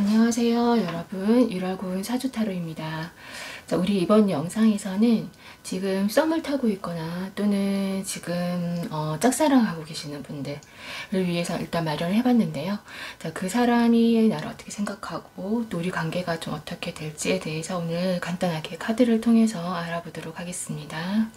안녕하세요 여러분, 1월 9일 사주타로입니다. 자, 우리 이번 영상에서는 지금 썸을 타고 있거나 또는 지금 짝사랑하고 계시는 분들을 위해서 일단 마련을 해봤는데요. 자, 그 사람이 나를 어떻게 생각하고 또 우리 관계가 좀 어떻게 될지에 대해서 오늘 간단하게 카드를 통해서 알아보도록 하겠습니다.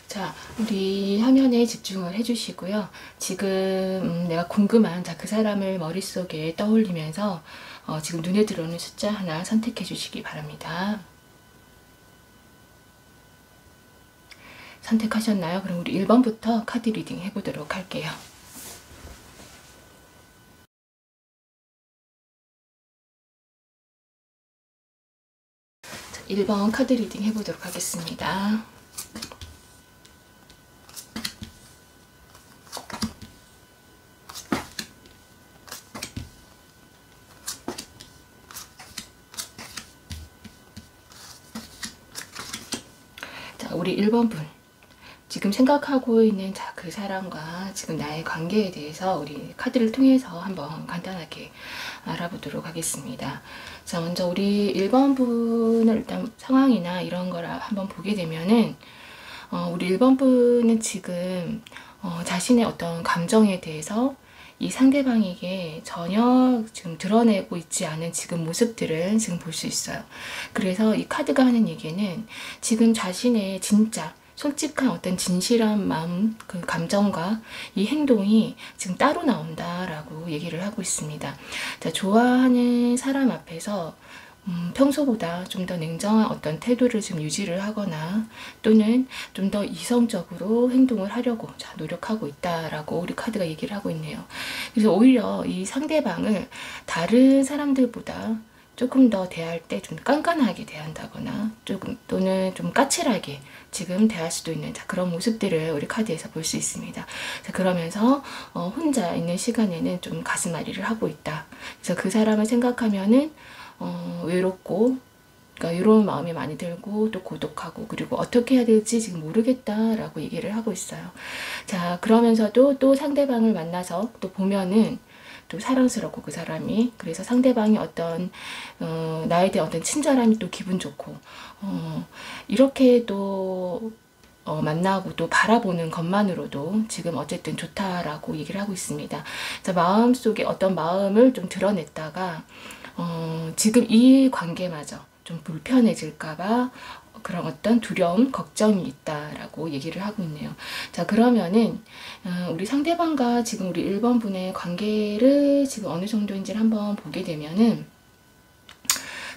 자, 우리 화면에 집중을 해주시고요. 지금 내가 궁금한 그 사람을 머릿속에 떠올리면서 지금 눈에 들어오는 숫자 하나 선택해 주시기 바랍니다. 선택하셨나요? 그럼 우리 1번부터 카드 리딩 해보도록 할게요. 자, 1번 카드 리딩 해보도록 하겠습니다. 우리 1번 분, 지금 생각하고 있는 그 사람과 지금 나의 관계에 대해서 우리 카드를 통해서 한번 간단하게 알아보도록 하겠습니다. 자, 먼저 우리 1번 분을 일단 상황이나 이런 걸 한번 보게 되면은 우리 1번 분은 지금 자신의 어떤 감정에 대해서 이 상대방에게 전혀 지금 드러내고 있지 않은 지금 모습들을 지금 볼 수 있어요. 그래서 이 카드가 하는 얘기는 지금 자신의 진짜 솔직한 어떤 진실한 마음, 그 감정과 이 행동이 지금 따로 나온다라고 얘기를 하고 있습니다. 자, 좋아하는 사람 앞에서 평소보다 좀 더 냉정한 어떤 태도를 지금 유지를 하거나 또는 좀 더 이성적으로 행동을 하려고 노력하고 있다라고 우리 카드가 얘기를 하고 있네요. 그래서 오히려 이 상대방을 다른 사람들보다 조금 더 대할 때 좀 깐깐하게 대한다거나 조금 또는 좀 까칠하게 지금 대할 수도 있는 그런 모습들을 우리 카드에서 볼 수 있습니다. 자, 그러면서 혼자 있는 시간에는 좀 가슴앓이를 하고 있다. 그래서 그 사람을 생각하면은 외롭고, 그러니까 이런 마음이 많이 들고 또 고독하고 그리고 어떻게 해야 될지 지금 모르겠다라고 얘기를 하고 있어요. 자, 그러면서도 또 상대방을 만나서 또 보면은 또 사랑스럽고 그 사람이, 그래서 상대방이 어떤 나에 대한 어떤 친절함이 또 기분 좋고 이렇게 또 만나고 또 바라보는 것만으로도 지금 어쨌든 좋다라고 얘기를 하고 있습니다. 자, 마음속에 어떤 마음을 좀 드러냈다가 지금 이 관계마저 좀 불편해질까봐 그런 어떤 두려움, 걱정이 있다라고 얘기를 하고 있네요. 자, 그러면은 우리 상대방과 지금 우리 1번 분의 관계를 지금 어느 정도인지를 한번 보게 되면은,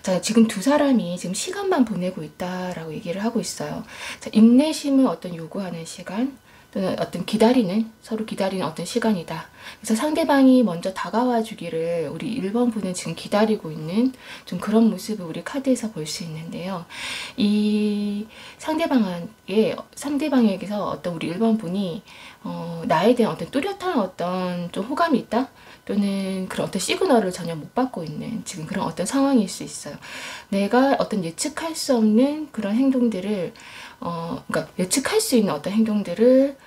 자, 지금 두 사람이 지금 시간만 보내고 있다라고 얘기를 하고 있어요. 자, 인내심을 어떤 요구하는 시간, 또는 어떤 서로 기다리는 어떤 시간이다. 그래서 상대방이 먼저 다가와 주기를 우리 1번 분은 지금 기다리고 있는 좀 그런 모습을 우리 카드에서 볼 수 있는데요. 이 상대방에게서 어떤 우리 1번 분이 나에 대한 어떤 뚜렷한 어떤 좀 호감이 있다? 또는 그런 어떤 시그널을 전혀 못 받고 있는 지금 그런 어떤 상황일 수 있어요. 내가 어떤 예측할 수 없는 그런 행동들을 그러니까 예측할 수 있는 어떤 행동들을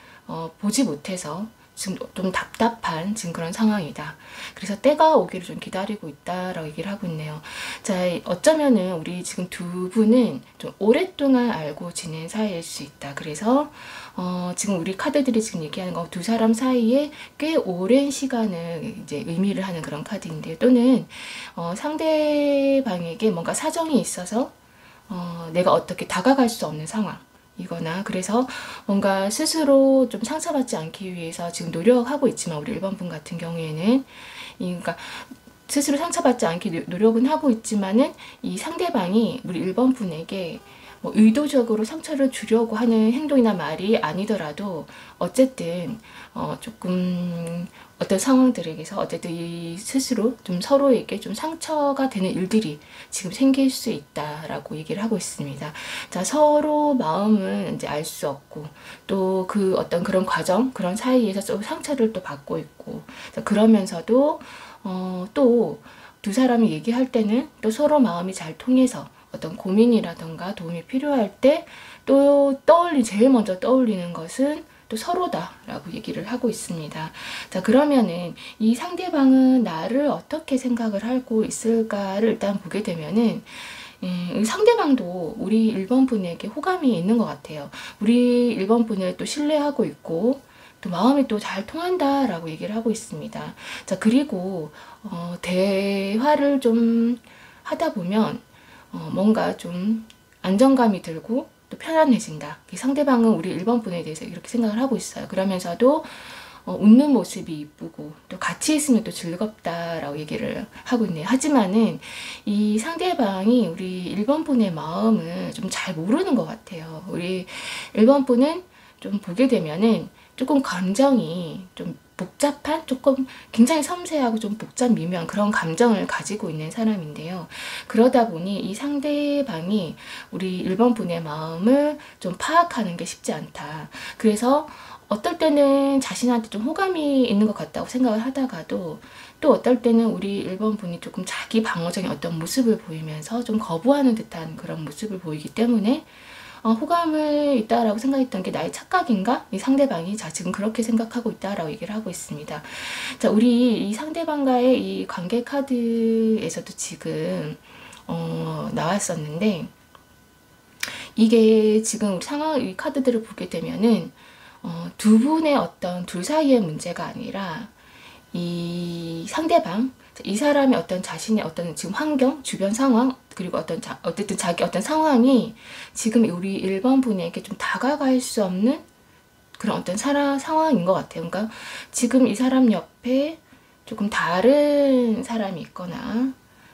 보지 못해서 지금 좀 답답한 지금 그런 상황이다. 그래서 때가 오기를 좀 기다리고 있다라고 얘기를 하고 있네요. 자, 어쩌면은 우리 지금 두 분은 좀 오랫동안 알고 지낸 사이일 수 있다. 그래서 지금 우리 카드들이 지금 얘기하는 거 두 사람 사이에 꽤 오랜 시간을 이제 의미를 하는 그런 카드인데요. 또는 상대방에게 뭔가 사정이 있어서 내가 어떻게 다가갈 수 없는 상황 이거나, 그래서 뭔가 스스로 좀 상처받지 않기 위해서 지금 노력하고 있지만 우리 1번 분 같은 경우에는 그러니까 스스로 상처받지 않게 노력은 하고 있지만은 이 상대방이 우리 1번 분에게 뭐 의도적으로 상처를 주려고 하는 행동이나 말이 아니더라도 어쨌든 조금 어떤 상황들에게서 어쨌든 이 스스로 좀 서로에게 좀 상처가 되는 일들이 지금 생길 수 있다라고 얘기를 하고 있습니다. 자, 서로 마음은 이제 알 수 없고 또 그 어떤 그런 과정, 그런 사이에서 좀 상처를 또 받고 있고, 자, 그러면서도 또 두 사람이 얘기할 때는 또 서로 마음이 잘 통해서 어떤 고민이라던가 도움이 필요할 때 또 제일 먼저 떠올리는 것은 또 서로다라고 얘기를 하고 있습니다. 자, 그러면은 이 상대방은 나를 어떻게 생각을 하고 있을까를 일단 보게 되면은 상대방도 우리 1번 분에게 호감이 있는 것 같아요. 우리 1번 분을 또 신뢰하고 있고 또 마음이 또 잘 통한다라고 얘기를 하고 있습니다. 자, 그리고 대화를 좀 하다 보면 뭔가 좀 안정감이 들고 또 편안해진다. 상대방은 우리 1번 분에 대해서 이렇게 생각을 하고 있어요. 그러면서도 웃는 모습이 이쁘고 또 같이 있으면 또 즐겁다라고 얘기를 하고 있네요. 하지만은 이 상대방이 우리 1번 분의 마음을 좀 잘 모르는 것 같아요. 우리 1번 분은 좀 보게 되면은 조금 감정이 좀 복잡한, 조금 굉장히 섬세하고 좀 복잡 미묘한 그런 감정을 가지고 있는 사람인데요. 그러다 보니 이 상대방이 우리 1번 분의 마음을 좀 파악하는 게 쉽지 않다. 그래서 어떨 때는 자신한테 좀 호감이 있는 것 같다고 생각을 하다가도 또 어떨 때는 우리 1번 분이 조금 자기 방어적인 어떤 모습을 보이면서 좀 거부하는 듯한 그런 모습을 보이기 때문에 호감을 있다라고 생각했던 게 나의 착각인가? 이 상대방이 지금 그렇게 생각하고 있다라고 얘기를 하고 있습니다. 자, 우리 이 상대방과의 이 관계 카드에서도 지금 나왔었는데, 이게 지금 이 카드들을 보게 되면은 두 분의 어떤 둘 사이의 문제가 아니라 이 상대방, 이 사람의 어떤 자신의 어떤 지금 환경, 주변 상황, 그리고 어쨌든 자기 어떤 상황이 지금 우리 1번 분에게 좀 다가갈 수 없는 그런 어떤 상황인 것 같아요. 그러니까 지금 이 사람 옆에 조금 다른 사람이 있거나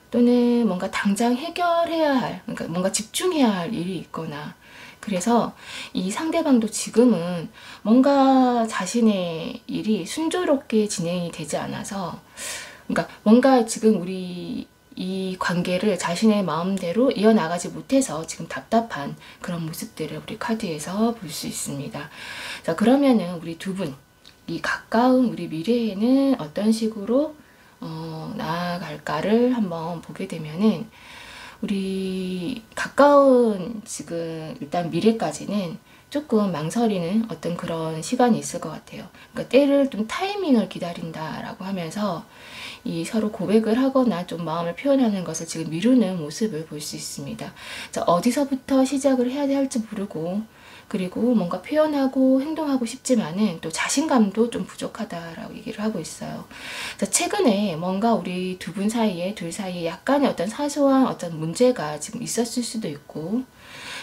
또는 뭔가 당장 해결해야 할, 그러니까 뭔가 집중해야 할 일이 있거나, 그래서 이 상대방도 지금은 뭔가 자신의 일이 순조롭게 진행이 되지 않아서, 그러니까 뭔가 지금 우리 이 관계를 자신의 마음대로 이어나가지 못해서 지금 답답한 그런 모습들을 우리 카드에서 볼 수 있습니다. 자, 그러면은 우리 두 분, 이 가까운 우리 미래에는 어떤 식으로 나아갈까를 한번 보게 되면은, 우리 가까운 지금 일단 미래까지는 조금 망설이는 어떤 그런 시간이 있을 것 같아요. 그러니까 때를 좀 타이밍을 기다린다라고 하면서 이 서로 고백을 하거나 좀 마음을 표현하는 것을 지금 미루는 모습을 볼 수 있습니다. 자, 어디서부터 시작을 해야 할지 모르고 그리고 뭔가 표현하고 행동하고 싶지만은 또 자신감도 좀 부족하다라고 얘기를 하고 있어요. 자, 최근에 뭔가 우리 둘 사이에 약간의 어떤 사소한 어떤 문제가 지금 있었을 수도 있고,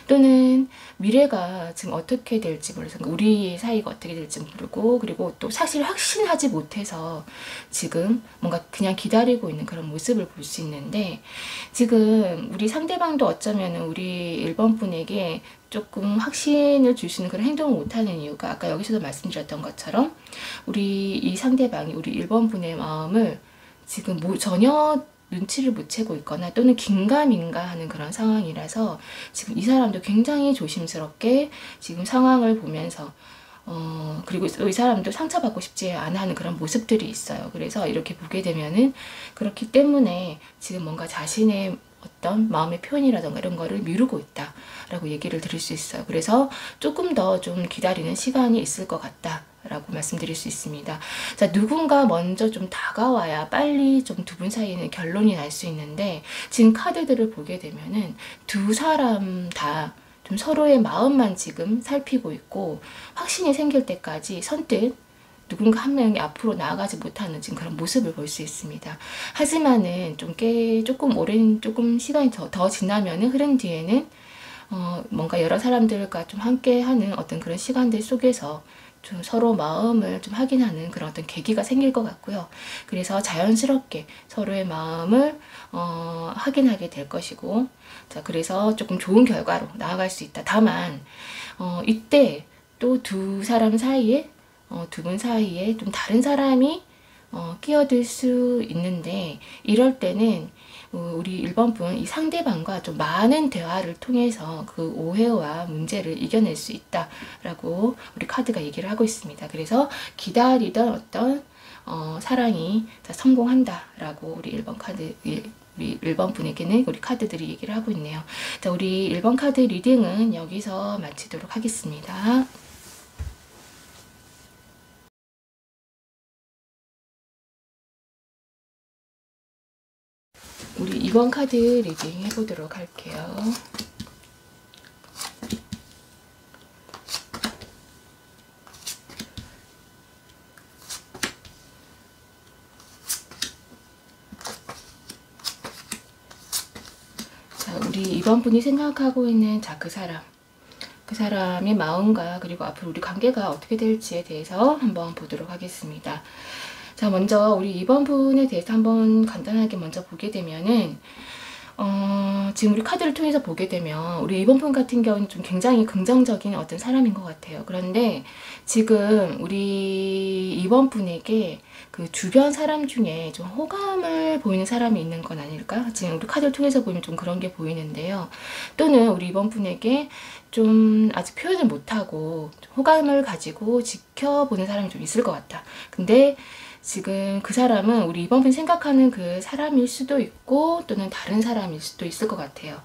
또는 미래가 지금 어떻게 될지 몰라서 우리 사이가 어떻게 될지 모르고, 그리고 또 사실 확신하지 못해서 지금 뭔가 그냥 기다리고 있는 그런 모습을 볼 수 있는데, 지금 우리 상대방도 어쩌면 우리 1번 분에게 조금 확신을 줄 수 있는 그런 행동을 못하는 이유가, 아까 여기서도 말씀드렸던 것처럼 우리 이 상대방이 우리 1번 분의 마음을 지금 전혀 눈치를 못 채고 있거나 또는 긴가민가 하는 그런 상황이라서 지금 이 사람도 굉장히 조심스럽게 지금 상황을 보면서 그리고 또 이 사람도 상처받고 싶지 않아 하는 그런 모습들이 있어요. 그래서 이렇게 보게 되면은, 그렇기 때문에 지금 뭔가 자신의 어떤 마음의 표현이라던가 이런 거를 미루고 있다라고 얘기를 드릴 수 있어요. 그래서 조금 더 좀 기다리는 시간이 있을 것 같다 라고 말씀드릴 수 있습니다. 자, 누군가 먼저 좀 다가와야 빨리 좀 두 분 사이에는 결론이 날 수 있는데, 지금 카드들을 보게 되면은 두 사람 다 좀 서로의 마음만 지금 살피고 있고, 확신이 생길 때까지 선뜻 누군가 한 명이 앞으로 나아가지 못하는 지금 그런 모습을 볼 수 있습니다. 하지만은 조금 시간이 더 지나면은, 흐른 뒤에는 뭔가 여러 사람들과 좀 함께하는 어떤 그런 시간들 속에서 좀 서로 마음을 좀 확인하는 그런 어떤 계기가 생길 것 같고요. 그래서 자연스럽게 서로의 마음을 확인하게 될 것이고, 자, 그래서 조금 좋은 결과로 나아갈 수 있다. 다만 이때 또 두 사람 사이에 두 분 사이에 좀 다른 사람이 끼어들 수 있는데, 이럴 때는 우리 1번 분, 이 상대방과 좀 많은 대화를 통해서 그 오해와 문제를 이겨낼 수 있다라고 우리 카드가 얘기를 하고 있습니다. 그래서 기다리던 어떤 사랑이 성공한다라고 우리 1번 카드, 우리 1번 분에게는 우리 카드들이 얘기를 하고 있네요. 자, 우리 1번 카드 리딩은 여기서 마치도록 하겠습니다. 우리 2번 카드 리딩 해보도록 할게요. 자, 우리 2번 분이 생각하고 있는 그 사람의 마음과 그리고 앞으로 우리 관계가 어떻게 될지에 대해서 한번 보도록 하겠습니다. 자, 먼저 우리 2번 분에 대해서 한번 간단하게 먼저 보게 되면은, 지금 우리 카드를 통해서 보게 되면 우리 2번 분 같은 경우는 좀 굉장히 긍정적인 어떤 사람인 것 같아요. 그런데 지금 우리 2번 분에게 그 주변 사람 중에 좀 호감을 보이는 사람이 있는 건 아닐까? 지금 우리 카드를 통해서 보면 좀 그런 게 보이는데요. 또는 우리 2번 분에게 좀 아직 표현을 못하고 호감을 가지고 지켜보는 사람이 좀 있을 것 같다. 근데 지금 그 사람은 우리 2번 분이 생각하는 그 사람일 수도 있고, 또는 다른 사람일 수도 있을 것 같아요.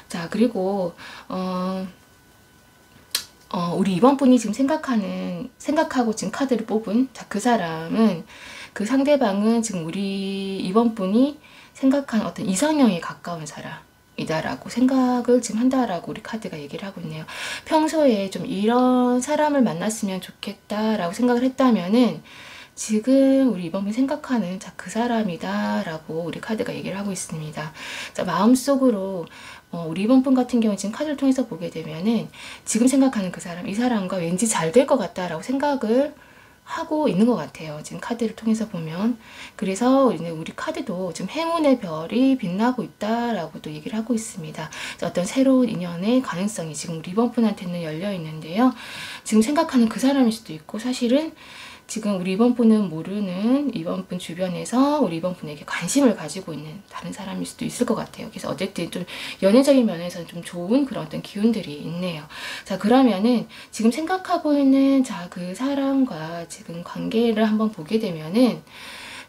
자, 그리고 우리 2번 분이 지금 생각하고 지금 카드를 뽑은, 자, 그 사람은, 그 상대방은 지금 우리 2번 분이 생각하는 어떤 이상형에 가까운 사람이다라고 생각을 지금 한다라고 우리 카드가 얘기를 하고 있네요. 평소에 좀 이런 사람을 만났으면 좋겠다라고 생각을 했다면은, 지금 우리 2번 분이 생각하는 그 사람이다 라고 우리 카드가 얘기를 하고 있습니다. 자, 마음속으로 우리 2번 분 같은 경우는 지금 카드를 통해서 보게 되면은, 지금 생각하는 그 사람, 이 사람과 왠지 잘 될 것 같다 라고 생각을 하고 있는 것 같아요. 지금 카드를 통해서 보면. 그래서 이제 우리 카드도 지금 행운의 별이 빛나고 있다라고 또 얘기를 하고 있습니다. 어떤 새로운 인연의 가능성이 지금 우리 2번 분한테는 열려 있는데요. 지금 생각하는 그 사람일 수도 있고, 사실은 지금 우리 2번 분은 모르는 2번 분 주변에서 우리 2번 분에게 관심을 가지고 있는 다른 사람일 수도 있을 것 같아요. 그래서 어쨌든 좀 연애적인 면에서는 좀 좋은 그런 어떤 기운들이 있네요. 자, 그러면은 지금 생각하고 있는 그 사람과 지금 관계를 한번 보게 되면은,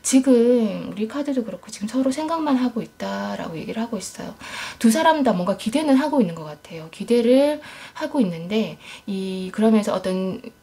지금 우리 카드도 그렇고 지금 서로 생각만 하고 있다라고 얘기를 하고 있어요. 두 사람 다 뭔가 기대는 하고 있는 것 같아요. 기대를 하고 있는데 그러면서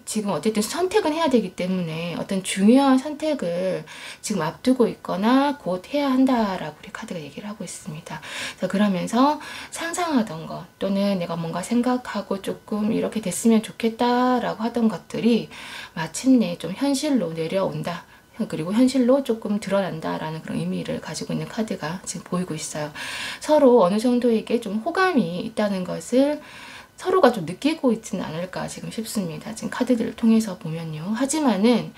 지금 어쨌든 선택은 해야 되기 때문에 어떤 중요한 선택을 지금 앞두고 있거나 곧 해야 한다라고 우리 카드가 얘기를 하고 있습니다. 그래서 그러면서 상상하던 것 또는 내가 뭔가 생각하고 조금 이렇게 됐으면 좋겠다라고 하던 것들이 마침내 좀 현실로 내려온다. 그리고 현실로 조금 드러난다라는 그런 의미를 가지고 있는 카드가 지금 보이고 있어요. 서로 어느 정도에게 좀 호감이 있다는 것을 서로가 좀 느끼고 있지는 않을까 지금 싶습니다. 지금 카드들을 통해서 보면요. 하지만은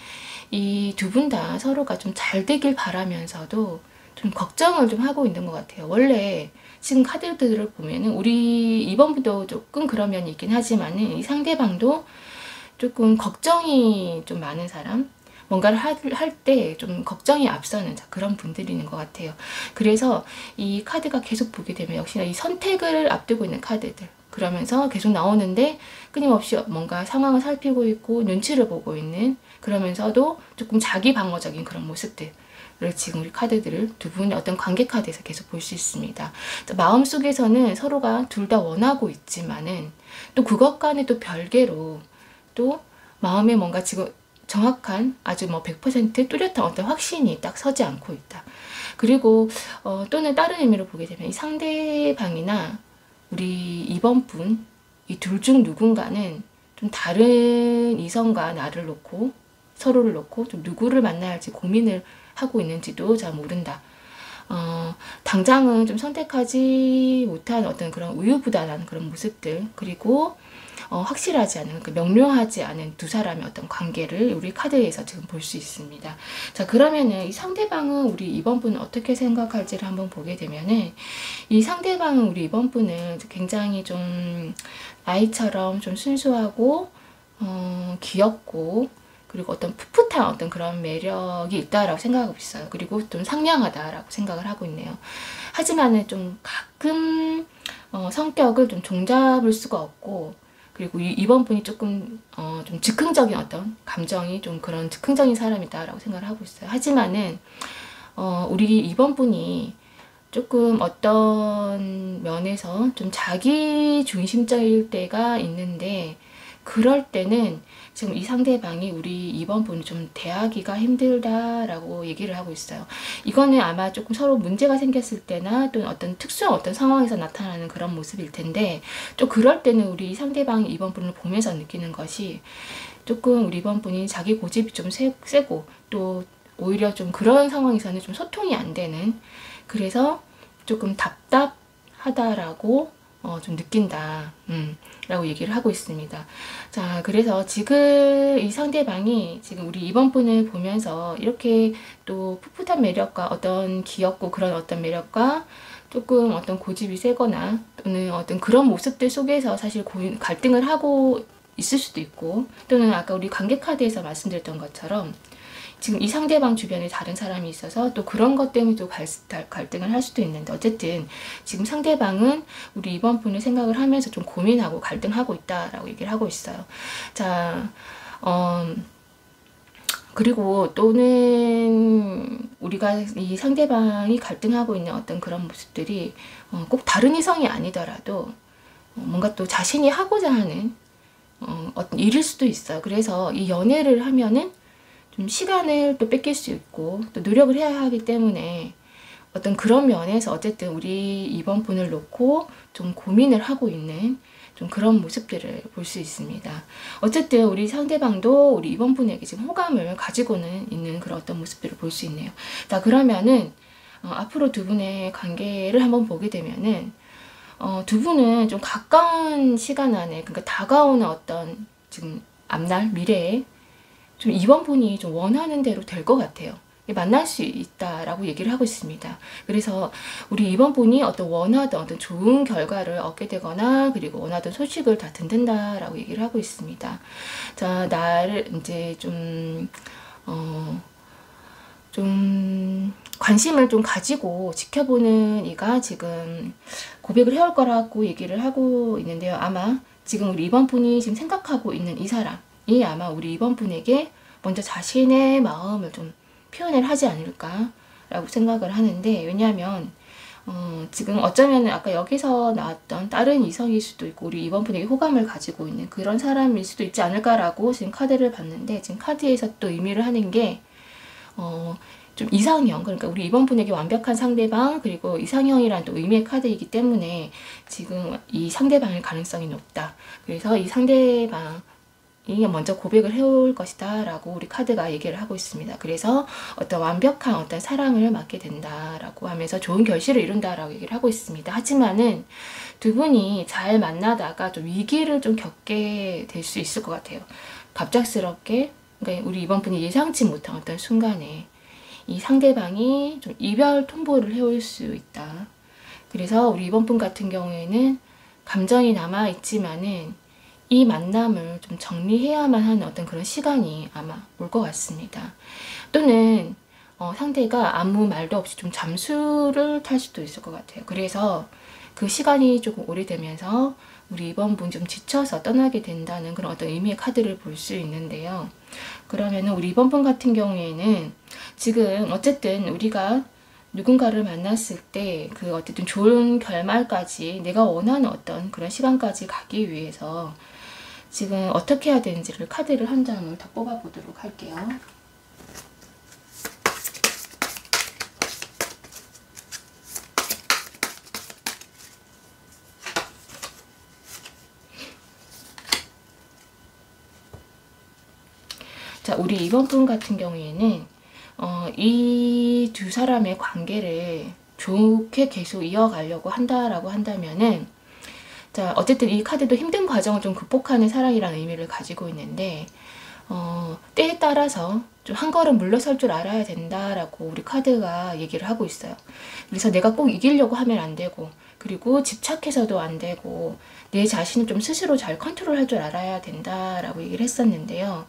이 두 분 다 서로가 좀 잘 되길 바라면서도 좀 걱정을 좀 하고 있는 것 같아요. 원래 지금 카드들을 보면은 우리 이번 분도 조금 그런 면이 있긴 하지만은 이 상대방도 조금 걱정이 좀 많은 사람, 뭔가를 할 때 좀 걱정이 앞서는 그런 분들인 것 같아요. 그래서 이 카드가 계속 보게 되면 역시나 이 선택을 앞두고 있는 카드들, 그러면서 계속 나오는데 끊임없이 뭔가 상황을 살피고 있고 눈치를 보고 있는, 그러면서도 조금 자기 방어적인 그런 모습들 를 지금 우리 카드들을 두 분의 어떤 관계 카드에서 계속 볼 수 있습니다. 마음속에서는 서로가 둘 다 원하고 있지만은 또 그것과는 또 별개로 또 마음에 뭔가 지금 정확한 아주 뭐 100% 뚜렷한 어떤 확신이 딱 서지 않고 있다. 그리고 또는 다른 의미로 보게 되면 이 상대방이나 우리 이번 분, 이 둘 중 누군가는 좀 다른 이성과 나를 놓고 서로를 놓고 좀 누구를 만나야 할지 고민을 하고 있는지도 잘 모른다. 당장은 좀 선택하지 못한 어떤 그런 우유부단한 그런 모습들, 그리고 확실하지 않은, 명료하지 않은 두 사람의 어떤 관계를 우리 카드에서 지금 볼 수 있습니다. 자, 그러면은 이 상대방은 우리 이번 분은 어떻게 생각할지를 한번 보게 되면은, 이 상대방은 우리 이번 분은 굉장히 좀 아이처럼 좀 순수하고 귀엽고, 그리고 어떤 풋풋한 어떤 그런 매력이 있다라고 생각하고 있어요. 그리고 좀 상냥하다라고 생각을 하고 있네요. 하지만은 좀 가끔 성격을 좀 종잡을 수가 없고, 그리고 이번 분이 조금 좀 즉흥적인 어떤 감정이 좀 그런 즉흥적인 사람이다라고 생각을 하고 있어요. 하지만은 우리 이번 분이 조금 어떤 면에서 좀 자기 중심적일 때가 있는데, 그럴 때는 지금 이 상대방이 우리 이번 분이 좀 대하기가 힘들다라고 얘기를 하고 있어요. 이거는 아마 조금 서로 문제가 생겼을 때나 또는 어떤 특수한 어떤 상황에서 나타나는 그런 모습일 텐데, 좀 그럴 때는 우리 상대방이 이번 분을 보면서 느끼는 것이 조금 우리 이번 분이 자기 고집이 좀 세고, 또 오히려 좀 그런 상황에서는 좀 소통이 안 되는, 그래서 조금 답답하다라고 좀 느낀다 라고 얘기를 하고 있습니다. 자, 그래서 지금 이 상대방이 지금 우리 이번 분을 보면서 이렇게 또 풋풋한 매력과 어떤 귀엽고 그런 어떤 매력과 조금 어떤 고집이 세거나 또는 어떤 그런 모습들 속에서 사실 갈등을 하고 있을 수도 있고, 또는 아까 우리 관계 카드에서 말씀드렸던 것처럼 지금 이 상대방 주변에 다른 사람이 있어서 또 그런 것 때문에 또 갈등을 할 수도 있는데, 어쨌든 지금 상대방은 우리 이번 분을 생각을 하면서 좀 고민하고 갈등하고 있다라고 얘기를 하고 있어요. 자, 그리고 또는 우리가 이 상대방이 갈등하고 있는 어떤 그런 모습들이 꼭 다른 이성이 아니더라도 뭔가 또 자신이 하고자 하는 어떤 일일 수도 있어요. 그래서 이 연애를 하면은 좀 시간을 또 뺏길 수 있고 또 노력을 해야 하기 때문에 어떤 그런 면에서 어쨌든 우리 이번 분을 놓고 좀 고민을 하고 있는 좀 그런 모습들을 볼 수 있습니다. 어쨌든 우리 상대방도 우리 이번 분에게 지금 호감을 가지고는 있는 그런 어떤 모습들을 볼 수 있네요. 자, 그러면은 앞으로 두 분의 관계를 한번 보게 되면은 두 분은 좀 가까운 시간 안에, 그러니까 다가오는 어떤 지금 앞날 미래에 좀 이번 분이 좀 원하는 대로 될 것 같아요. 만날 수 있다라고 얘기를 하고 있습니다. 그래서 우리 이번 분이 어떤 원하던 어떤 좋은 결과를 얻게 되거나, 그리고 원하던 소식을 다 듣는다라고 얘기를 하고 있습니다. 자, 나를 이제 좀 관심을 좀 가지고 지켜보는 이가 지금 고백을 해올 거라고 얘기를 하고 있는데요. 아마 지금 우리 이번 분이 지금 생각하고 있는 이 사람이 아마 우리 이번 분에게 먼저 자신의 마음을 좀 표현을 하지 않을까라고 생각을 하는데, 왜냐하면 지금 어쩌면 아까 여기서 나왔던 다른 이성일 수도 있고 우리 이번 분에게 호감을 가지고 있는 그런 사람일 수도 있지 않을까라고 지금 카드를 봤는데, 지금 카드에서 또 의미를 하는 게 좀 이상형, 그러니까 우리 이번 분에게 완벽한 상대방, 그리고 이상형이란 또 의미의 카드이기 때문에 지금 이 상대방일 가능성이 높다. 그래서 이 상대방 먼저 고백을 해올 것이다 라고 우리 카드가 얘기를 하고 있습니다. 그래서 어떤 완벽한 어떤 사랑을 맡게 된다 라고 하면서 좋은 결실을 이룬다 라고 얘기를 하고 있습니다. 하지만은 두 분이 잘 만나다가 좀 위기를 좀 겪게 될 수 있을 것 같아요. 갑작스럽게, 그러니까 우리 이번 분이 예상치 못한 어떤 순간에 이 상대방이 좀 이별 통보를 해올 수 있다. 그래서 우리 이번 분 같은 경우에는 감정이 남아있지만은 이 만남을 좀 정리해야만 하는 어떤 그런 시간이 아마 올 것 같습니다. 또는 상대가 아무 말도 없이 좀 잠수를 탈 수도 있을 것 같아요. 그래서 그 시간이 조금 오래되면서 우리 이번 분 좀 지쳐서 떠나게 된다는 그런 어떤 의미의 카드를 볼 수 있는데요. 그러면은 우리 이번 분 같은 경우에는 지금 어쨌든 우리가 누군가를 만났을 때 그 어쨌든 좋은 결말까지 내가 원하는 어떤 그런 시간까지 가기 위해서 지금 어떻게 해야 되는지를 카드를 한 장을 더 뽑아 보도록 할게요. 자, 우리 이번 분 같은 경우에는 이 두 사람의 관계를 좋게 계속 이어가려고 한다라고 한다면은, 자, 어쨌든 이 카드도 힘든 과정을 좀 극복하는 사랑이라는 의미를 가지고 있는데, 때에 따라서 좀 한 걸음 물러설 줄 알아야 된다라고 우리 카드가 얘기를 하고 있어요. 그래서 내가 꼭 이기려고 하면 안 되고, 그리고 집착해서도 안 되고, 내 자신을 좀 스스로 잘 컨트롤할 줄 알아야 된다라고 얘기를 했었는데요.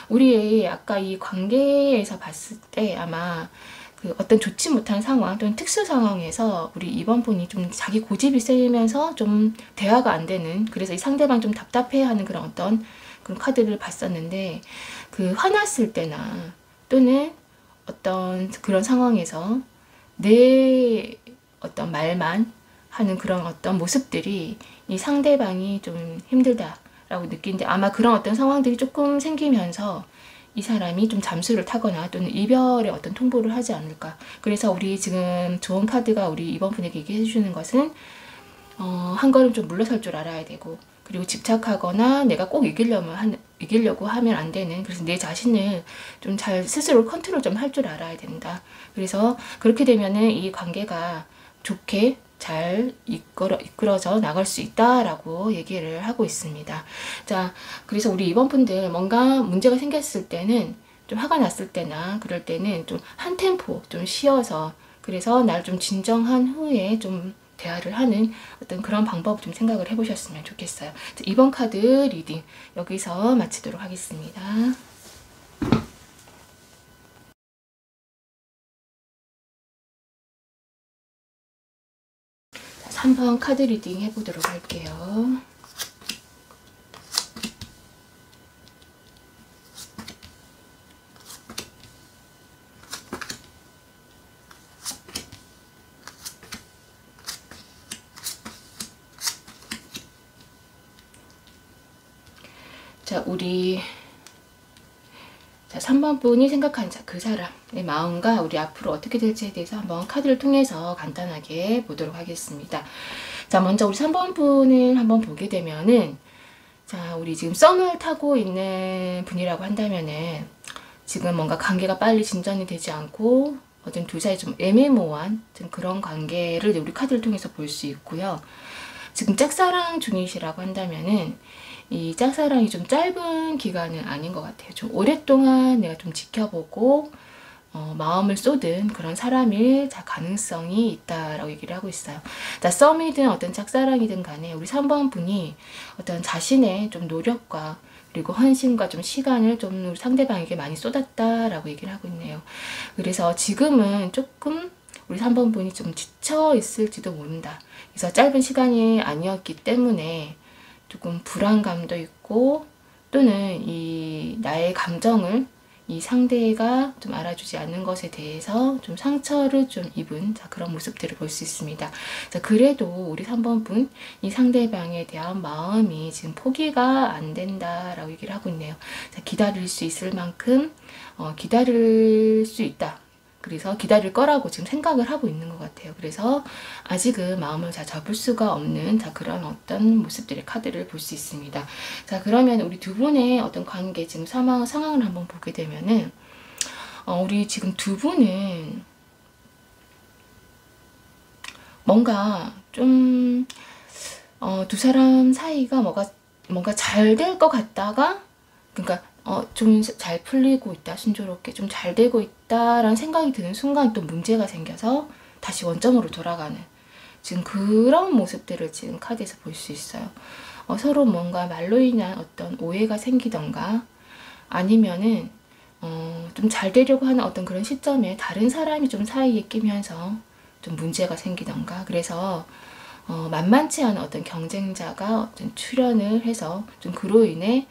우리 아까 이 관계에서 봤을 때 아마 그 어떤 좋지 못한 상황 또는 특수 상황에서 우리 이번 분이 좀 자기 고집이 세면서 좀 대화가 안 되는, 그래서 이 상대방 좀 답답해하는 그런 어떤 그런 카드를 봤었는데, 그 화났을 때나 또는 어떤 그런 상황에서 내 어떤 말만 하는 그런 어떤 모습들이 이 상대방이 좀 힘들다라고 느끼는데, 아마 그런 어떤 상황들이 조금 생기면서 이 사람이 좀 잠수를 타거나 또는 이별의 어떤 통보를 하지 않을까. 그래서 우리 지금 좋은 카드가 우리 이번 분에게 얘기해 주는 것은 한 걸음 좀 물러설 줄 알아야 되고, 그리고 집착하거나 내가 꼭 이기려고 하면 안 되는, 그래서 내 자신을 좀 잘 스스로 컨트롤 좀 할 줄 알아야 된다. 그래서 그렇게 되면은 이 관계가 좋게 잘 이끌어져 나갈 수 있다라고 얘기를 하고 있습니다. 자, 그래서 우리 이번 분들 뭔가 문제가 생겼을 때는, 좀 화가 났을 때나 그럴 때는 좀 한 템포 좀 쉬어서, 그래서 날 좀 진정한 후에 좀 대화를 하는 어떤 그런 방법 좀 생각을 해보셨으면 좋겠어요. 자, 이번 카드 리딩 여기서 마치도록 하겠습니다. 3번 카드 리딩 해보도록 할게요. 자, 우리 3번 분이 생각하는 그 사람의 마음과 우리 앞으로 어떻게 될지에 대해서 한번 카드를 통해서 간단하게 보도록 하겠습니다. 자, 먼저 우리 3번 분을 한번 보게 되면은, 자, 우리 지금 썸을 타고 있는 분이라고 한다면은 지금 뭔가 관계가 빨리 진전이 되지 않고 어떤 두 사이 좀 애매모호한 좀 그런 관계를 우리 카드를 통해서 볼 수 있고요. 지금 짝사랑 중이시라고 한다면은 이 짝사랑이 좀 짧은 기간은 아닌 것 같아요. 좀 오랫동안 내가 좀 지켜보고 마음을 쏟은 그런 사람일 가능성이 있다라고 얘기를 하고 있어요. 자, 썸이든 어떤 짝사랑이든 간에 우리 3번 분이 어떤 자신의 좀 노력과 그리고 헌신과 좀 시간을 좀 우리 상대방에게 많이 쏟았다라고 얘기를 하고 있네요. 그래서 지금은 조금 우리 3번 분이 좀 지쳐 있을지도 모른다. 그래서 짧은 시간이 아니었기 때문에 조금 불안감도 있고, 또는 이 나의 감정을 이 상대가 좀 알아주지 않는 것에 대해서 좀 상처를 좀 입은 그런 모습들을 볼 수 있습니다. 자, 그래도 우리 3번분 이 상대방에 대한 마음이 지금 포기가 안 된다라고 얘기를 하고 있네요. 자, 기다릴 수 있을 만큼 기다릴 수 있다. 그래서 기다릴 거라고 지금 생각을 하고 있는 것 같아요. 그래서 아직은 마음을 잘 접을 수가 없는 그런 어떤 모습들의 카드를 볼 수 있습니다. 자, 그러면 우리 두 분의 어떤 관계 지금 상황을 한번 보게 되면은 우리 지금 두 분은 뭔가 좀 두 사람 사이가 뭔가 잘 될 것 같다가, 그러니까 좀 잘 풀리고 있다, 순조롭게 좀 잘 되고 있다라는 생각이 드는 순간 또 문제가 생겨서 다시 원점으로 돌아가는 지금 그런 모습들을 지금 카드에서 볼 수 있어요. 서로 뭔가 말로 인한 어떤 오해가 생기던가, 아니면은 좀 잘 되려고 하는 어떤 그런 시점에 다른 사람이 좀 사이에 끼면서 좀 문제가 생기던가, 그래서 만만치 않은 어떤 경쟁자가 좀 출현을 해서 좀 그로 인해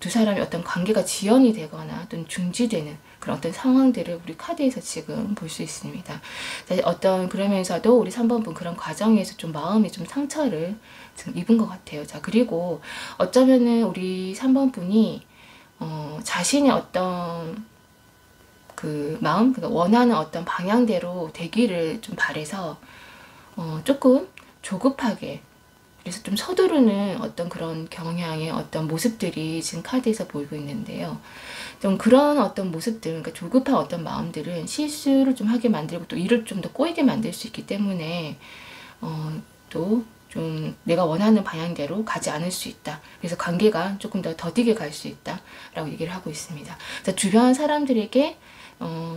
두 사람의 어떤 관계가 지연이 되거나 또 중지되는 그런 어떤 상황들을 우리 카드에서 지금 볼 수 있습니다. 자, 그러면서도 우리 3번분 그런 과정에서 좀 마음이 좀 상처를 지금 입은 것 같아요. 자, 그리고 어쩌면은 우리 3번분이 자신의 어떤 그 마음, 그러니까 원하는 어떤 방향대로 되기를 좀 바래서 조금 조급하게, 그래서 좀 서두르는 어떤 그런 경향의 어떤 모습들이 지금 카드에서 보이고 있는데요. 좀 그런 어떤 모습들, 그러니까 조급한 어떤 마음들은 실수를 좀 하게 만들고 또 일을 좀 더 꼬이게 만들 수 있기 때문에 또 좀 내가 원하는 방향대로 가지 않을 수 있다. 그래서 관계가 조금 더 더디게 갈 수 있다 라고 얘기를 하고 있습니다. 자, 주변 사람들에게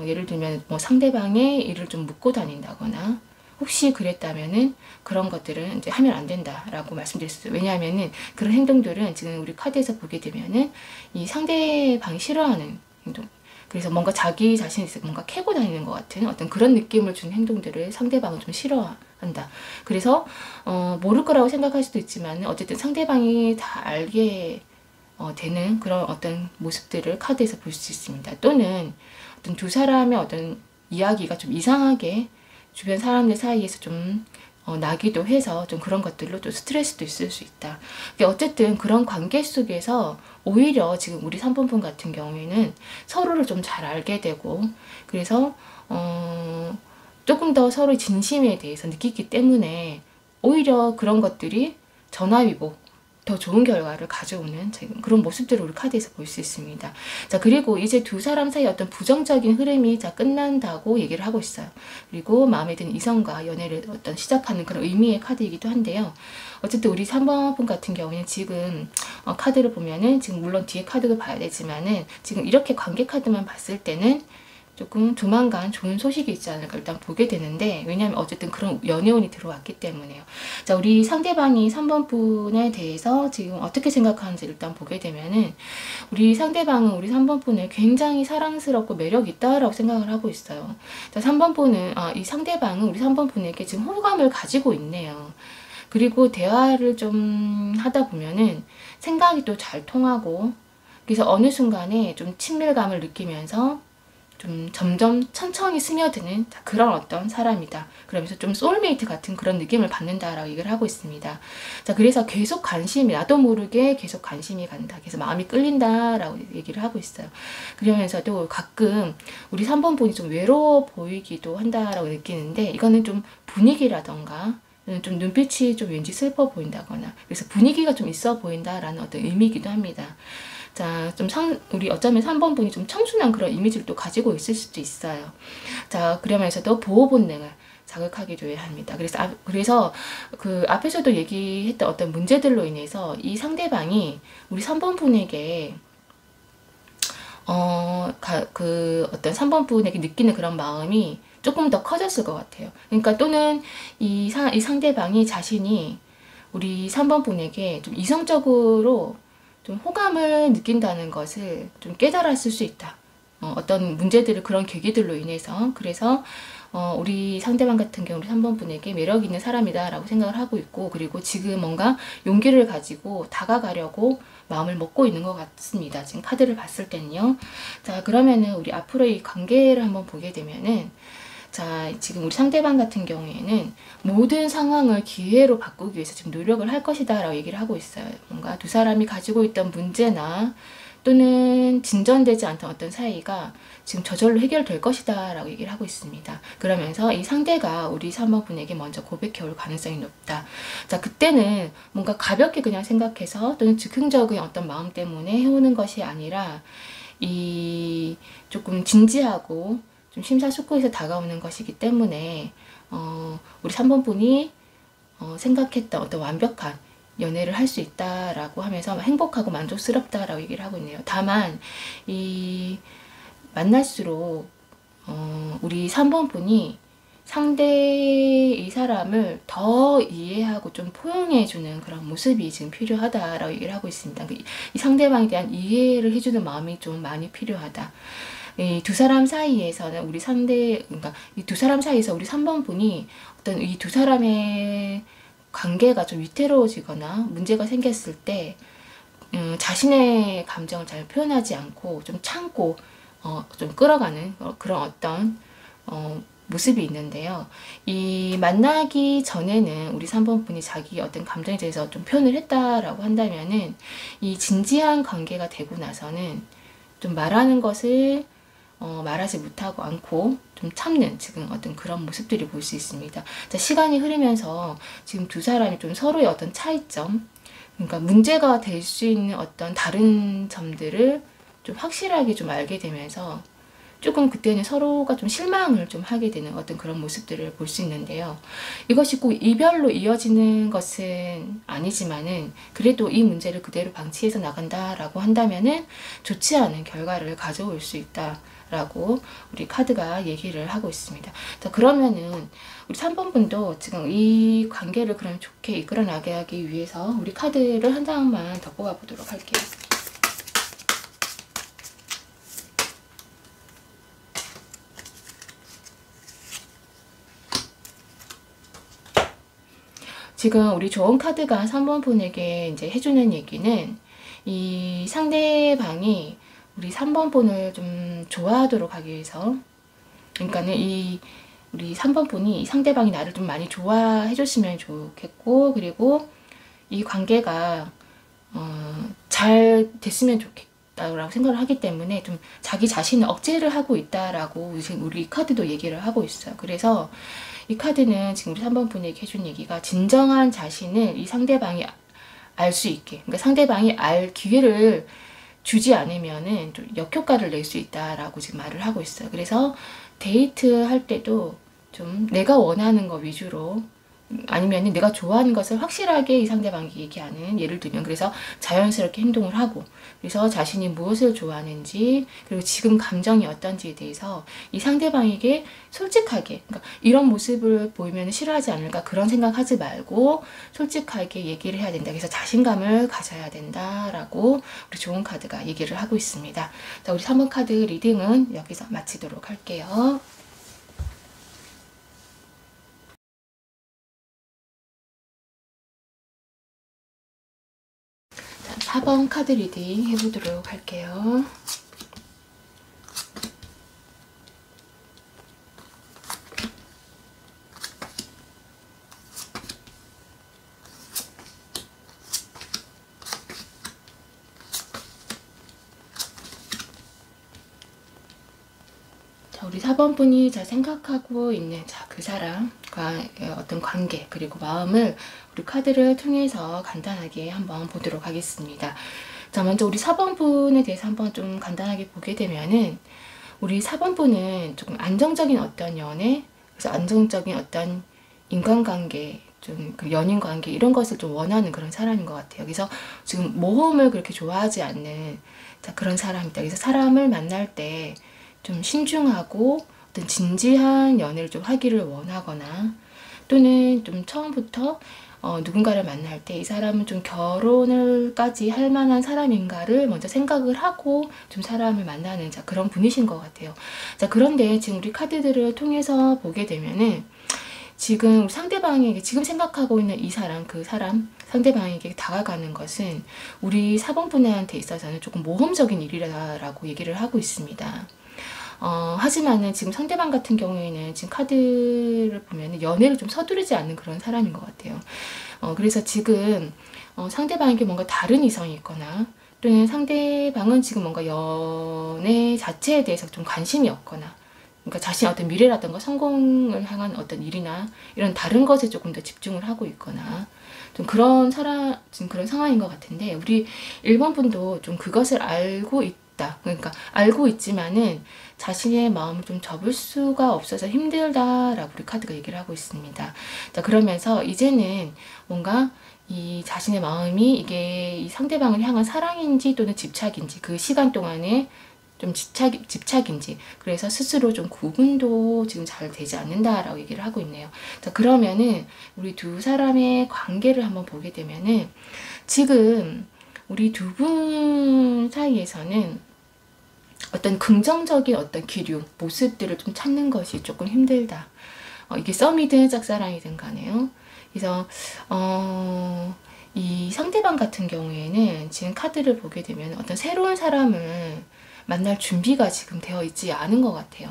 예를 들면 뭐 상대방의 일을 좀 묻고 다닌다거나, 혹시 그랬다면은 그런 것들은 이제 하면 안 된다라고 말씀드렸어요. 왜냐하면은 그런 행동들은 지금 우리 카드에서 보게 되면은 이 상대방이 싫어하는 행동, 그래서 뭔가 자기 자신이 뭔가 캐고 다니는 것 같은 어떤 그런 느낌을 주는 행동들을 상대방은 좀 싫어한다. 그래서 모를 거라고 생각할 수도 있지만 어쨌든 상대방이 다 알게 되는 그런 어떤 모습들을 카드에서 볼 수 있습니다. 또는 어떤 두 사람의 어떤 이야기가 좀 이상하게 주변 사람들 사이에서 좀 나기도 해서 좀 그런 것들로 또 스트레스도 있을 수 있다. 어쨌든 그런 관계 속에서 오히려 지금 우리 3번분 같은 경우에는 서로를 좀 잘 알게 되고, 그래서 조금 더 서로의 진심에 대해서 느끼기 때문에 오히려 그런 것들이 전화위복, 더 좋은 결과를 가져오는 그런 모습들을 우리 카드에서 볼 수 있습니다. 자, 그리고 이제 두 사람 사이 어떤 부정적인 흐름이 끝난다고 얘기를 하고 있어요. 그리고 마음에 드는 이성과 연애를 시작하는 그런 의미의 카드이기도 한데요. 어쨌든 우리 3번 분 같은 경우에는 지금 카드를 보면은 지금 물론 뒤에 카드도 봐야 되지만은 지금 이렇게 관계 카드만 봤을 때는 조금 조만간 좋은 소식이 있지 않을까 일단 보게 되는데, 왜냐하면 어쨌든 그런 연애운이 들어왔기 때문에요. 자, 우리 상대방이 3번 분에 대해서 지금 어떻게 생각하는지 일단 보게 되면은 우리 상대방은 우리 3번 분을 굉장히 사랑스럽고 매력 있다라고 생각을 하고 있어요. 자, 3번 분은 이 상대방은 우리 3번 분에게 지금 호감을 가지고 있네요. 그리고 대화를 좀 하다 보면은 생각이 또 잘 통하고, 그래서 어느 순간에 좀 친밀감을 느끼면서 좀 점점 천천히 스며드는 그런 어떤 사람이다. 그러면서 좀 소울메이트 같은 그런 느낌을 받는다라고 얘기를 하고 있습니다. 자, 그래서 계속 관심이, 나도 모르게 계속 관심이 간다. 그래서 마음이 끌린다라고 얘기를 하고 있어요. 그러면서도 가끔 우리 3번 분이 좀 외로워 보이기도 한다라고 느끼는데, 이거는 좀 분위기라던가 좀 눈빛이 좀 왠지 슬퍼 보인다거나, 그래서 분위기가 좀 있어 보인다라는 어떤 의미이기도 합니다. 자, 우리 어쩌면 3번 분이 좀 청순한 그런 이미지를 또 가지고 있을 수도 있어요. 자, 그러면서도 보호 본능을 자극하게 줘야 합니다. 그래서 그 앞에서도 얘기했던 어떤 문제들로 인해서 이 상대방이 우리 3번 분에게 그 어떤 3번 분에게 느끼는 그런 마음이 조금 더 커졌을 것 같아요. 그러니까 또는 이 상대방이 자신이 우리 3번 분에게 좀 이성적으로 좀 호감을 느낀다는 것을 좀 깨달았을 수 있다. 어떤 문제들을 그런 계기들로 인해서, 그래서 우리 상대방 같은 경우 우리 3번 분에게 매력 있는 사람이다 라고 생각을 하고 있고, 그리고 지금 뭔가 용기를 가지고 다가가려고 마음을 먹고 있는 것 같습니다. 지금 카드를 봤을 때는요. 자, 그러면은 우리 앞으로의 관계를 한번 보게 되면은, 자, 지금 우리 상대방 같은 경우에는 모든 상황을 기회로 바꾸기 위해서 지금 노력을 할 것이다 라고 얘기를 하고 있어요. 뭔가 두 사람이 가지고 있던 문제나 또는 진전되지 않던 어떤 사이가 지금 저절로 해결될 것이다 라고 얘기를 하고 있습니다. 그러면서 이 상대가 우리 3번 분에게 먼저 고백해 올 가능성이 높다. 자, 그때는 뭔가 가볍게 그냥 생각해서 또는 즉흥적인 어떤 마음 때문에 해오는 것이 아니라 이 조금 진지하고 좀 심사숙고해서 다가오는 것이기 때문에 우리 3번 분이 생각했던 어떤 완벽한 연애를 할 수 있다라고 하면서 행복하고 만족스럽다라고 얘기를 하고 있네요. 다만 이 만날수록 우리 3번 분이 상대의 사람을 더 이해하고 좀 포용해주는 그런 모습이 지금 필요하다라고 얘기를 하고 있습니다. 이 상대방에 대한 이해를 해주는 마음이 좀 많이 필요하다. 이 두 사람 사이에서는 그러니까 이 두 사람 사이에서 우리 3번 분이 어떤 이 두 사람의 관계가 좀 위태로워지거나 문제가 생겼을 때 자신의 감정을 잘 표현하지 않고 좀 참고 좀 끌어가는 그런 어떤 모습이 있는데요. 이 만나기 전에는 우리 3번 분이 자기 어떤 감정에 대해서 좀 표현을 했다라고 한다면은 이 진지한 관계가 되고 나서는 좀 말하는 것을 말하지 못하고 않고 좀 참는 지금 어떤 그런 모습들이 볼 수 있습니다. 자, 시간이 흐르면서 지금 두 사람이 좀 서로의 어떤 차이점, 그러니까 문제가 될 수 있는 어떤 다른 점들을 좀 확실하게 좀 알게 되면서 조금 그때는 서로가 좀 실망을 좀 하게 되는 어떤 그런 모습들을 볼 수 있는데요. 이것이 꼭 이별로 이어지는 것은 아니지만은 그래도 이 문제를 그대로 방치해서 나간다라고 한다면은 좋지 않은 결과를 가져올 수 있다. 라고 우리 카드가 얘기를 하고 있습니다. 자, 그러면은 우리 3번 분도 지금 이 관계를 그럼 좋게 이끌어 나가기 위해서 우리 카드를 한 장만 더 뽑아 보도록 할게요. 지금 우리 좋은 카드가 3번 분에게 이제 해주는 얘기는 이 상대방이 우리 3번 분을 좀 좋아하도록 하기 위해서, 그러니까는 우리 3번 분이 이 상대방이 나를 좀 많이 좋아해 줬으면 좋겠고, 그리고 이 관계가 잘 됐으면 좋겠다라고 생각을 하기 때문에 좀 자기 자신을 억제를 하고 있다라고 지금 우리 카드도 얘기를 하고 있어요. 그래서 이 카드는 지금 우리 3번 분에게 해준 얘기가 진정한 자신을 이 상대방이 알 수 있게, 그러니까 상대방이 알 기회를 주지 않으면은 좀 역효과를 낼 수 있다라고 지금 말을 하고 있어요. 그래서 데이트 할 때도 좀 내가 원하는 거 위주로, 아니면 내가 좋아하는 것을 확실하게 이 상대방이 얘기하는, 예를 들면 그래서 자연스럽게 행동을 하고, 그래서 자신이 무엇을 좋아하는지 그리고 지금 감정이 어떤지에 대해서 이 상대방에게 솔직하게, 그러니까 이런 모습을 보이면 싫어하지 않을까 그런 생각하지 말고 솔직하게 얘기를 해야 된다. 그래서 자신감을 가져야 된다라고 우리 좋은 카드가 얘기를 하고 있습니다. 자, 우리 3번 카드 리딩은 여기서 마치도록 할게요. 4번 카드 리딩 해보도록 할게요. 자, 우리 4번 분이 잘 생각하고 있는 그 사람과 어떤 관계 그리고 마음을 우리 카드를 통해서 간단하게 한번 보도록 하겠습니다. 자, 먼저 우리 4번 분에 대해서 한번 좀 간단하게 보게 되면은 우리 4번 분은 조금 안정적인 어떤 연애, 그래서 안정적인 어떤 인간관계, 좀 그 연인관계 이런 것을 좀 원하는 그런 사람인 것 같아요. 그래서 지금 모험을 그렇게 좋아하지 않는 그런 사람이다. 그래서 사람을 만날 때 좀 신중하고 어떤 진지한 연애를 좀 하기를 원하거나, 또는 좀 처음부터 누군가를 만날 때 이 사람은 좀 결혼을까지 할 만한 사람인가를 먼저 생각을 하고 좀 사람을 만나는 그런 분이신 것 같아요. 자, 그런데 지금 우리 카드들을 통해서 보게 되면은 지금 상대방에게 지금 생각하고 있는 이 사람, 그 사람, 상대방에게 다가가는 것은 우리 4번 분한테 있어서는 조금 모험적인 일이라고 얘기를 하고 있습니다. 하지만은 지금 상대방 같은 경우에는 지금 카드를 보면은 연애를 좀 서두르지 않는 그런 사람인 것 같아요. 그래서 지금 상대방에게 뭔가 다른 이성이 있거나 또는 상대방은 지금 뭔가 연애 자체에 대해서 좀 관심이 없거나 그러니까 자신의 어떤 미래라든가 성공을 향한 어떤 일이나 이런 다른 것에 조금 더 집중을 하고 있거나 좀 그런 지금 그런 상황인 것 같은데 우리 1번 분도 좀 그것을 알고 있다. 그러니까 알고 있지만은 자신의 마음을 좀 접을 수가 없어서 힘들다라고 우리 카드가 얘기를 하고 있습니다. 자, 그러면서 이제는 뭔가 이 자신의 마음이 이게 이 상대방을 향한 사랑인지 또는 집착인지 그 시간 동안에 좀 집착인지 그래서 스스로 좀 구분도 지금 잘 되지 않는다라고 얘기를 하고 있네요. 자, 그러면은 우리 두 사람의 관계를 한번 보게 되면은 지금 우리 두 분 사이에서는 어떤 긍정적인 어떤 기류, 모습들을 좀 찾는 것이 조금 힘들다. 이게 썸이든 짝사랑이든 간에요. 그래서 이 상대방 같은 경우에는 지금 카드를 보게 되면 어떤 새로운 사람을 만날 준비가 지금 되어 있지 않은 것 같아요.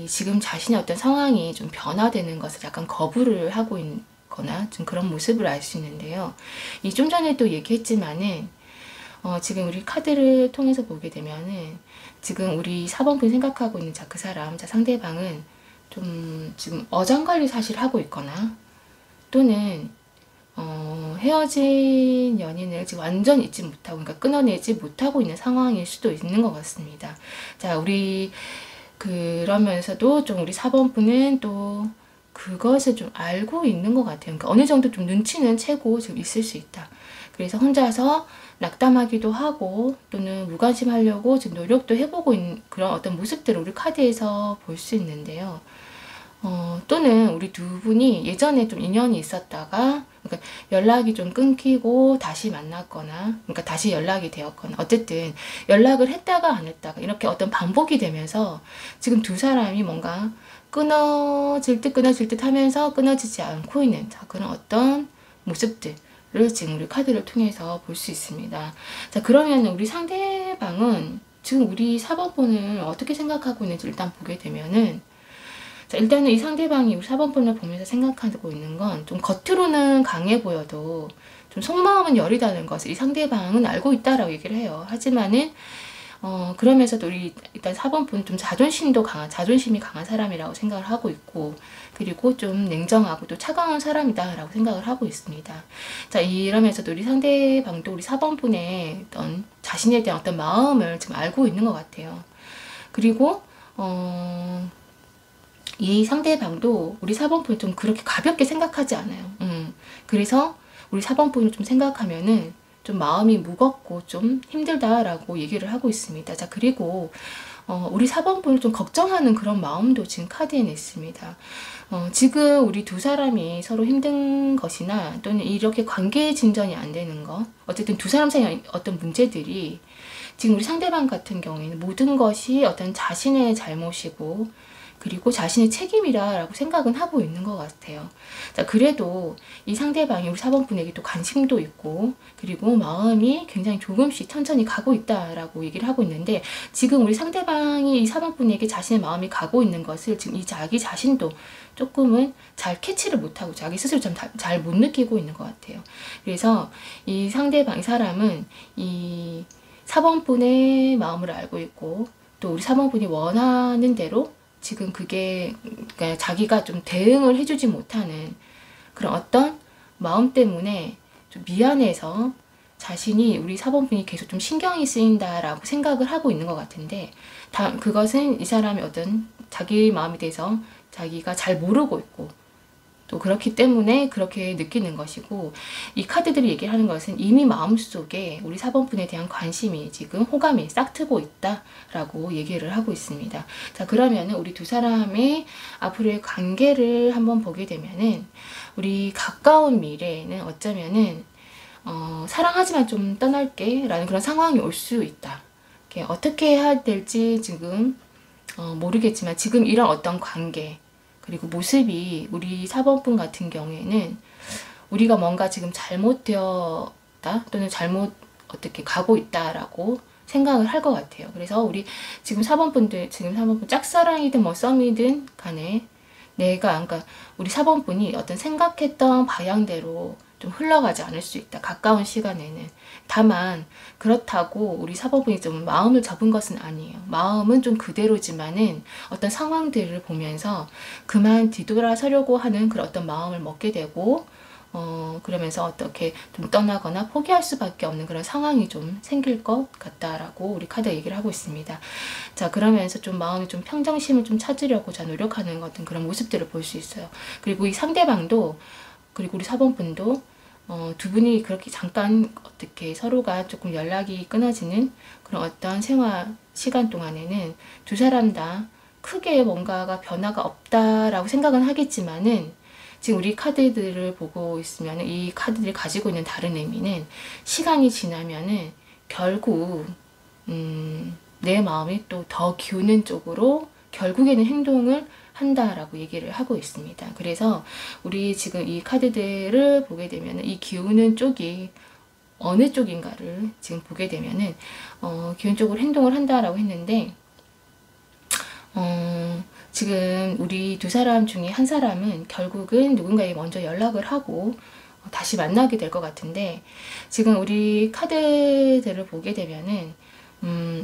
지금 자신의 어떤 상황이 좀 변화되는 것을 약간 거부를 하고 있거나 좀 그런 모습을 알 수 있는데요. 좀 전에도 얘기했지만은 지금 우리 카드를 통해서 보게 되면은 지금 우리 4번분 생각하고 있는 그 사람, 상대방은 좀 지금 어장관리 사실 하고 있거나 또는 헤어진 연인을 지금 완전 잊지 못하고 그러니까 끊어내지 못하고 있는 상황일 수도 있는 것 같습니다. 자, 우리 그러면서도 좀 우리 4번분은 또 그것을 좀 알고 있는 것 같아요. 그러니까 어느 정도 좀 눈치는 채고 지금 있을 수 있다. 그래서 혼자서 낙담하기도 하고 또는 무관심하려고 지금 노력도 해보고 있는 그런 어떤 모습들을 우리 카드에서 볼 수 있는데요. 또는 우리 두 분이 예전에 좀 인연이 있었다가 그러니까 연락이 좀 끊기고 다시 만났거나 그러니까 다시 연락이 되었거나 어쨌든 연락을 했다가 안 했다가 이렇게 어떤 반복이 되면서 지금 두 사람이 뭔가 끊어질 듯 하면서 끊어지지 않고 있는 그런 어떤 모습들 를 지금 우리 카드를 통해서 볼 수 있습니다. 자, 그러면 우리 상대방은 지금 우리 4번분을 어떻게 생각하고 있는지 일단 보게 되면은 자, 일단은 이 상대방이 우리 4번분을 보면서 생각하고 있는 건 좀 겉으로는 강해 보여도 좀 속마음은 여리다는 것을 이 상대방은 알고 있다라고 얘기를 해요. 하지만은 그러면서도 우리 일단 4번분 좀 자존심이 강한 사람이라고 생각을 하고 있고 그리고 좀 냉정하고 또 차가운 사람이다라고 생각을 하고 있습니다. 자, 이러면서도 우리 상대방도 우리 4번분의 어떤 자신에 대한 어떤 마음을 지금 알고 있는 것 같아요. 그리고 이 상대방도 우리 4번분을 좀 그렇게 가볍게 생각하지 않아요. 그래서 우리 4번분을 좀 생각하면은 좀 마음이 무겁고 좀 힘들다라고 얘기를 하고 있습니다. 자, 그리고 우리 4번분을 좀 걱정하는 그런 마음도 지금 카드에는 있습니다. 지금 우리 두 사람이 서로 힘든 것이나 또는 이렇게 관계 진전이 안 되는 것 어쨌든 두 사람 사이의 어떤 문제들이 지금 우리 상대방 같은 경우에는 모든 것이 어떤 자신의 잘못이고 그리고 자신의 책임이라고 생각은 하고 있는 것 같아요. 자, 그래도 이 상대방이 우리 4번분에게 또 관심도 있고 그리고 마음이 굉장히 조금씩 천천히 가고 있다라고 얘기를 하고 있는데 지금 우리 상대방이 이 4번분에게 자신의 마음이 가고 있는 것을 지금 이 자기 자신도 조금은 잘 캐치를 못하고 자기 스스로 좀 잘 못 느끼고 있는 것 같아요. 그래서 이 상대방, 이 사람은 이 4번분의 마음을 알고 있고 또 우리 4번분이 원하는 대로 지금 그게 그러니까 자기가 좀 대응을 해주지 못하는 그런 어떤 마음 때문에 좀 미안해서 자신이 우리 4번분이 계속 좀 신경이 쓰인다라고 생각을 하고 있는 것 같은데 그것은 이 사람의 어떤 자기 마음에 대해서 자기가 잘 모르고 있고 또 그렇기 때문에 그렇게 느끼는 것이고, 이 카드들이 얘기하는 것은 이미 마음속에 우리 4번분에 대한 관심이 지금 호감이 싹트고 있다라고 얘기를 하고 있습니다. 자, 그러면은 우리 두 사람의 앞으로의 관계를 한번 보게 되면은 우리 가까운 미래에는 어쩌면은 사랑하지만 좀 떠날게 라는 그런 상황이 올 수 있다. 어떻게 해야 될지 지금 모르겠지만 지금 이런 어떤 관계 그리고 모습이 우리 4번분 같은 경우에는 우리가 뭔가 지금 잘못되었다 또는 잘못 어떻게 가고 있다라고 생각을 할 것 같아요. 그래서 우리 지금 4번분들 지금 4번분 짝사랑이든 뭐 썸이든 간에 그러니까 우리 4번분이 어떤 생각했던 방향대로 좀 흘러가지 않을 수 있다. 가까운 시간에는. 다만 그렇다고 우리 4번분이 좀 마음을 접은 것은 아니에요. 마음은 좀 그대로지만은 어떤 상황들을 보면서 그만 뒤돌아서려고 하는 그런 어떤 마음을 먹게 되고 그러면서 어떻게 좀 떠나거나 포기할 수밖에 없는 그런 상황이 좀 생길 것 같다라고 우리 카드 얘기를 하고 있습니다. 자, 그러면서 좀 마음이 좀 평정심을 좀 찾으려고 자 노력하는 어떤 그런 모습들을 볼 수 있어요. 그리고 이 상대방도 그리고 우리 4번분도 두 분이 그렇게 잠깐 어떻게 서로가 조금 연락이 끊어지는 그런 어떤 생활 시간 동안에는 두 사람 다 크게 뭔가가 변화가 없다라고 생각은 하겠지만은 지금 우리 카드들을 보고 있으면 이 카드들이 가지고 있는 다른 의미는 시간이 지나면은 결국 내 마음이 또 더 기우는 쪽으로 결국에는 행동을 한다라고 얘기를 하고 있습니다. 그래서 우리 지금 이 카드들을 보게 되면 이 기우는 쪽이 어느 쪽인가를 지금 보게 되면은 기운 쪽으로 행동을 한다라고 했는데 지금 우리 두 사람 중에 한 사람은 결국은 누군가에게 먼저 연락을 하고 다시 만나게 될 것 같은데 지금 우리 카드들을 보게 되면은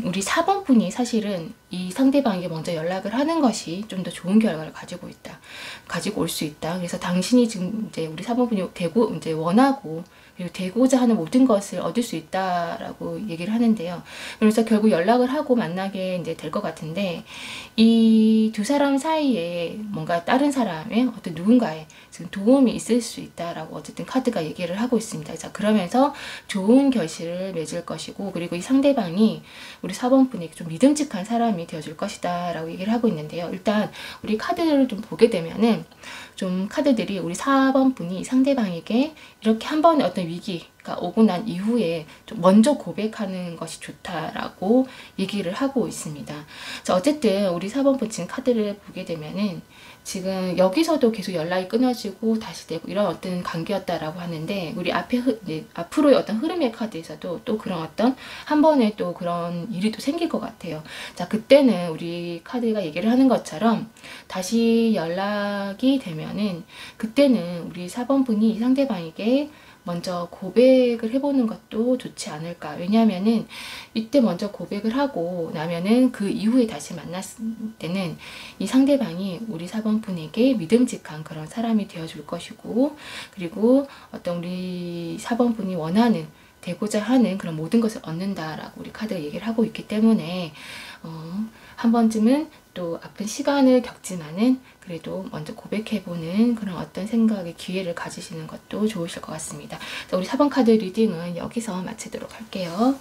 우리 4번분이 사실은 이 상대방에게 먼저 연락을 하는 것이 좀 더 좋은 결과를 가지고 올 수 있다. 그래서 당신이 지금 이제 우리 4번분이 이제 원하고 그리고 되고자 하는 모든 것을 얻을 수 있다라고 얘기를 하는데요. 그래서 결국 연락을 하고 만나게 이제 될 것 같은데 이 두 사람 사이에 뭔가 다른 사람의 어떤 누군가의 지금 도움이 있을 수 있다라고 어쨌든 카드가 얘기를 하고 있습니다. 자, 그러면서 좋은 결실을 맺을 것이고 그리고 이 상대방이 우리 4번분에게 좀 믿음직한 사람이 되어줄 것이다 라고 얘기를 하고 있는데요. 일단 우리 카드를 좀 보게 되면은 좀 카드들이 우리 4번분이 상대방에게 이렇게 한 번의 어떤 위기가 오고 난 이후에 좀 먼저 고백하는 것이 좋다라고 얘기를 하고 있습니다. 자, 어쨌든 우리 4번분 지금 카드를 보게 되면은 지금 여기서도 계속 연락이 끊어지고 다시 되고 이런 어떤 관계였다라고 하는데 우리 앞으로의 어떤 흐름의 카드에서도 또 그런 어떤 한 번에 또 그런 일이 또 생길 것 같아요. 자, 그때는 우리 카드가 얘기를 하는 것처럼 다시 연락이 되면은 그때는 우리 4번분이 이 상대방에게 먼저 고백을 해보는 것도 좋지 않을까. 왜냐하면은 이때 먼저 고백을 하고 나면은 그 이후에 다시 만났을 때는 이 상대방이 우리 4번분에게 믿음직한 그런 사람이 되어줄 것이고 그리고 어떤 우리 4번분이 원하는 되고자 하는 그런 모든 것을 얻는다라고 우리 카드가 얘기를 하고 있기 때문에 한 번쯤은 또 아픈 시간을 겪지만은 그래도 먼저 고백해보는 그런 어떤 생각의 기회를 가지시는 것도 좋으실 것 같습니다. 자, 우리 4번 카드 리딩은 여기서 마치도록 할게요.